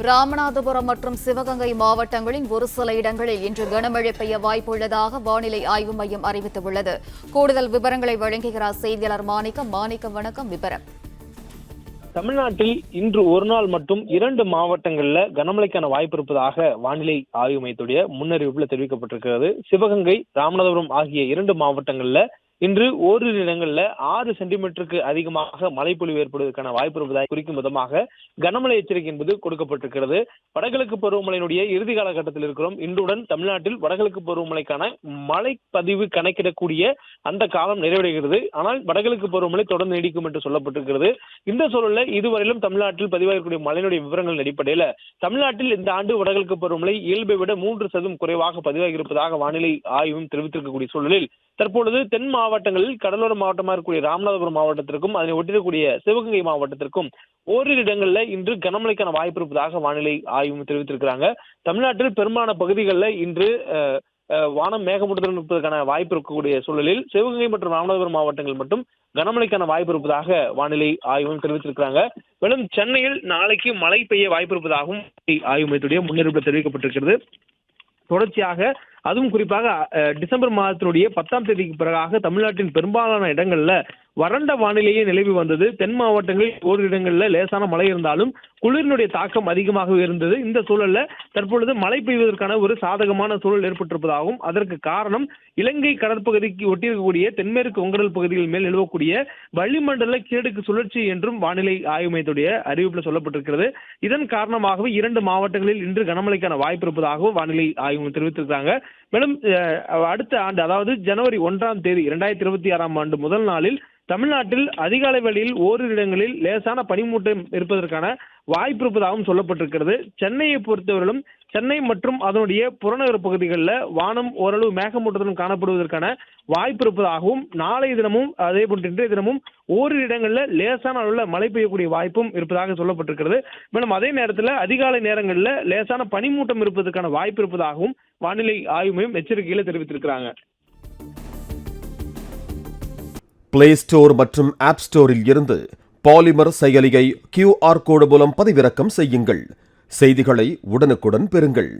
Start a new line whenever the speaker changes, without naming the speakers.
ராமநாதபுரம் மற்றும் சிவகங்கை மாவட்டங்களின் ஒரு சில இடங்களில் இன்று கனமழை பெய்ய வாய்ப்புள்ளதாக வானிலை ஆய்வு மையம் அறிவித்துள்ளது. கூடுதல் விவரங்களை வழங்குகிறார் செய்தியாளர் மாணிக்கம். வணக்கம். விவரம்.
தமிழ்நாட்டில் இன்று ஒரு நாள் மட்டும் 2 மாவட்டங்கள்ல கனமழைக்கான வாய்ப்பு இருப்பதாக வானிலை ஆய்வு மையத்துடைய முன்னறிவிப்புல தெரிவிக்கப்பட்டிருக்கிறது. சிவகங்கை, ராமநாதபுரம் ஆகிய 2 மாவட்டங்கள்ல இன்று ஓரிரு இடங்கள்ல 6 சென்டிமீட்டருக்கு அதிகமாக மழைப்பொழிவு ஏற்படுவதற்கான வாய்ப்பு இருப்பதாக குறிக்கும் விதமாக கனமழை எச்சரிக்கை என்பது கொடுக்கப்பட்டிருக்கிறது. வடகிழக்கு பருவமழையினுடைய இறுதி காலகட்டத்தில் இருக்கிறோம். இன்றுடன் தமிழ்நாட்டில் வடகிழக்கு பருவமழைக்கான மழை பதிவு கணக்கிடக்கூடிய அந்த காலம் நிறைவடைகிறது. ஆனால் வடகிழக்கு பருவமழை தொடர்ந்து நீடிக்கும் என்று சொல்லப்பட்டிருக்கிறது. இந்த சூழலில் இதுவரையிலும் தமிழ்நாட்டில் பதிவாகக்கூடிய மழையினுடைய விவரங்களின் அடிப்படையில் தமிழ்நாட்டில் இந்த ஆண்டு வடகிழக்கு பருவமழை இயல்பை விட 3% குறைவாக பதிவாகி இருப்பதாக வானிலை ஆய்வும் தெரிவித்திருக்கக்கூடிய சூழலில் தற்பொழுது தென் மாவட்டங்களில் கடலோர மாவட்டமாக இருக்கக்கூடிய ராமநாதபுரம் மாவட்டத்திற்கும் அதனை ஒட்டிருக்கக்கூடிய சிவகங்கை மாவட்டத்திற்கும் ஓரிரு இடங்கள்ல இன்று கனமழைக்கான வாய்ப்பு இருப்பதாக வானிலை ஆய்வு தெரிவித்திருக்கிறாங்க. தமிழ்நாட்டில் பெரும்பாலான பகுதிகளில் இன்று வானம் மேகமூட்டத்துடன் இருப்பதற்கான வாய்ப்பு இருக்கக்கூடிய சூழலில் சிவகங்கை மற்றும் ராமநாதபுரம் மாவட்டங்கள் மட்டும் கனமழைக்கான வாய்ப்பு இருப்பதாக வானிலை ஆய்வும் தெரிவித்திருக்கிறாங்க. மேலும் சென்னையில் நாளைக்கு மழை பெய்ய வாய்ப்பு இருப்பதாகவும் ஆய்வு மையத்துடைய முன்னறிவிப்பில் தெரிவிக்கப்பட்டிருக்கிறது. தொடர்ச்சியாக அதுவும் குறிப்பாக டிசம்பர் மாதத்தினுடைய 10ஆம் தேதிக்கு பிறகாக தமிழ்நாட்டின் பெரும்பாலான இடங்கள்ல வறண்ட வானிலையே நிலவி வந்தது. தென் மாவட்டங்களில் ஓரிரு இடங்கள்ல லேசான மழை இருந்தாலும் குளிரினுடைய தாக்கம் அதிகமாக இருந்தது. இந்த சூழல்ல தற்பொழுது மழை பெய்வதற்கான ஒரு சாதகமான சூழல் ஏற்பட்டிருப்பதாகவும் அதற்கு காரணம் இலங்கை கடற்பகுதிக்கு ஒட்டியிருக்கக்கூடிய தென்மேற்கு வங்கடல் பகுதிகள் மேல் நிலவக்கூடிய வளிமண்டல கிழக்கு சுழற்சி என்றும் வானிலை ஆய்வு மையத்துடைய அறிவிப்பில் சொல்லப்பட்டிருக்கிறது. இதன் காரணமாகவே 2 மாவட்டங்களில் இன்று கனமழைக்கான வாய்ப்பு இருப்பதாகவும் வானிலை ஆய்வு தெரிவித்திருக்கிறாங்க. மேலும் அடுத்த ஆண்டு, அதாவது ஜனவரி 1ஆம் தேதி 2026ஆம் ஆண்டு முதல் நாளில் தமிழ்நாட்டில் அதிகாலை வேளையில் ஓரிரு இடங்களில் லேசான பனிமூட்டம் இருப்பதற்கான வாய்ப்பு இருப்பதாகவும் சொல்லப்பட்டிருக்கிறது. சென்னையை பொறுத்தவரையிலும் சென்னை மற்றும் அதனுடைய புறநகர் பகுதிகளில் வானம் ஓரளவு மேகமூட்டத்துடன் காணப்படுவதற்கான வாய்ப்பு இருப்பதாகவும் நாளைய தினமும் அதே போன்று இன்றைய தினமும் ஓரிரு இடங்களில் லேசான அளவில் மழை பெய்யக்கூடிய வாய்ப்பும் இருப்பதாக சொல்லப்பட்டிருக்கிறது. மேலும் அதே நேரத்தில் அதிகாலை நேரங்களில் லேசான பனிமூட்டம் இருப்பதற்கான வாய்ப்பு இருப்பதாகவும் வானிலை ஆய்வு மையம் எச்சரிக்கையில தெரிவித்திருக்கிறாங்க.
பிளே ஸ்டோர் மற்றும் ஆப் ஸ்டோரில் இருந்து பாலிமர் செயலியை QR கோடு மூலம் பதிவிறக்கம் செய்யுங்கள். செய்திகளை உடனுக்குடன் பெறுங்கள்.